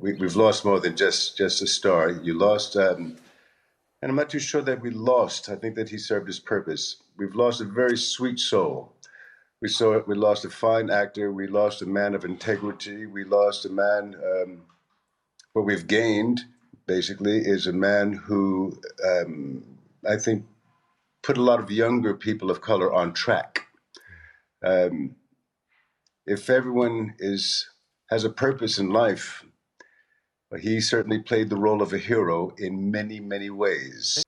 we've lost more than just a star. You lost, and I'm not too sure that we lost. I think that he served his purpose. We've lost a very sweet soul. We saw it. We lost a fine actor. We lost a man of integrity. We lost a man. What we've gained, basically, is a man who I think put a lot of younger people of color on track. If everyone has a purpose in life, he certainly played the role of a hero in many, many ways.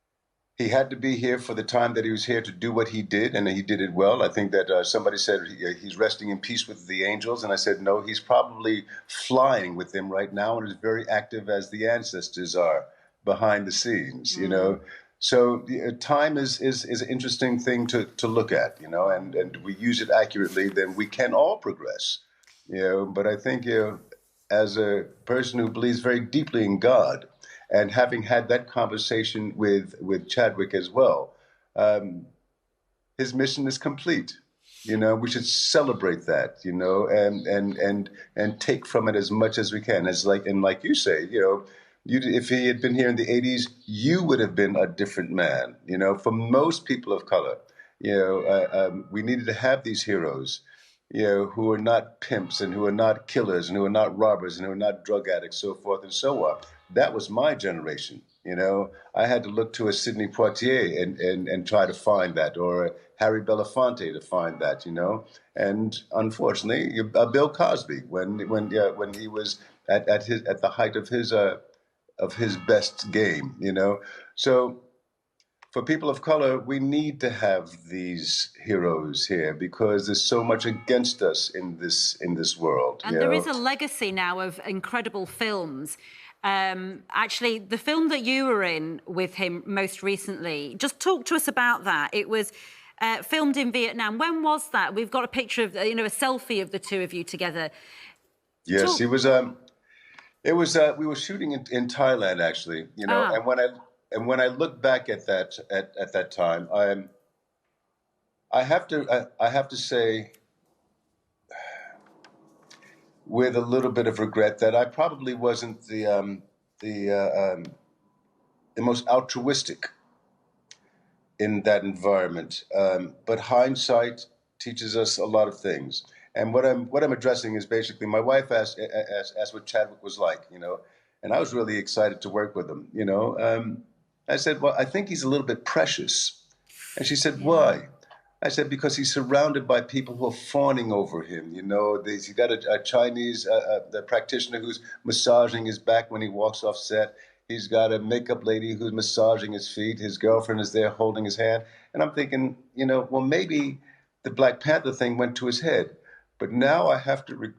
He had to be here for the time that he was here to do what he did, and he did it well. I think that somebody said he's resting in peace with the angels, and I said, no, he's probably flying with them right now and is very active as the ancestors are behind the scenes, you know. So time is an interesting thing to look at, you know, and we use it accurately, then we can all progress, you know. But I think, you know, as a person who believes very deeply in God, and having had that conversation with Chadwick as well, his mission is complete. You know, we should celebrate that, you know, and take from it as much as we can. Like you say, you know, if he had been here in the 80s, you would have been a different man. You know, for most people of color, you know, we needed to have these heroes, you know, who are not pimps and who are not killers and who are not robbers and who are not drug addicts, so forth and so on. That was my generation, you know. I had to look to a Sidney Poitier and try to find that, or a Harry Belafonte to find that, you know. And unfortunately, Bill Cosby, when he was at the height of his best game, you know. So for people of color, we need to have these heroes here because there's so much against us in this world. And there is a legacy now of incredible films. Actually, the film that you were in with him most recently, just talk to us about that. It was filmed in Vietnam. When was that? We've got a picture of, you know, a selfie of the two of you together. Yes, he was. It was. We were shooting in Thailand, actually. You know, and when I look back at that time, I have to say, with a little bit of regret, that I probably wasn't the most altruistic in that environment. But hindsight teaches us a lot of things. And what I'm addressing is basically, my wife asked what Chadwick was like, you know, and I was really excited to work with him, you know. I said, well, I think he's a little bit precious. And she said, why? I said, because he's surrounded by people who are fawning over him. You know, he's got a Chinese the practitioner who's massaging his back when he walks off set. He's got a makeup lady who's massaging his feet. His girlfriend is there holding his hand. And I'm thinking, you know, well, maybe the Black Panther thing went to his head. But now I have to,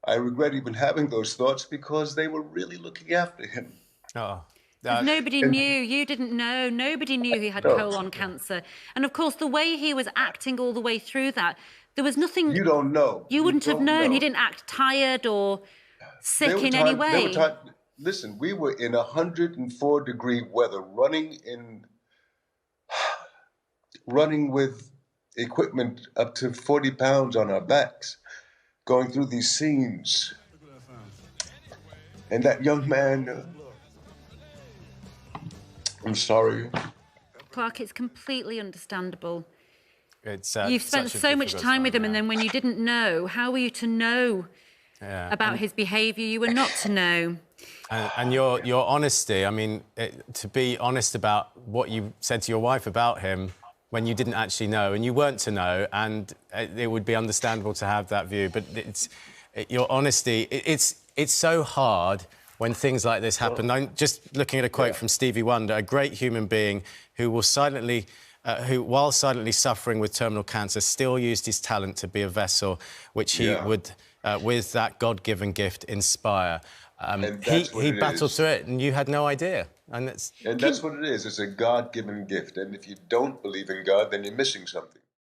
I regret even having those thoughts because they were really looking after him. Oh. Nobody knew. You didn't know. Nobody knew he had colon cancer. And, of course, the way he was acting all the way through that, there was nothing... You don't know. You wouldn't have known. He didn't act tired or sick in any way. Listen, we were in 104-degree weather, running with equipment up to 40 pounds on our backs, going through these scenes. And that young man... I'm sorry. Clarke, it's completely understandable. It's, You've spent so much time with him, and then when you didn't know, how were you to know about his behaviour? You were not to know. And your honesty, I mean, to be honest about what you said to your wife about him when you didn't actually know, and you weren't to know, and it would be understandable to have that view, but your honesty, it's so hard when things like this happen. I'm just looking at a quote from Stevie Wonder, a great human being who will silently, while silently suffering with terminal cancer, still used his talent to be a vessel which he would, with that God-given gift, inspire. He battled through it, and you had no idea. And that's what it is. It's a God-given gift. And if you don't believe in God, then you're missing something.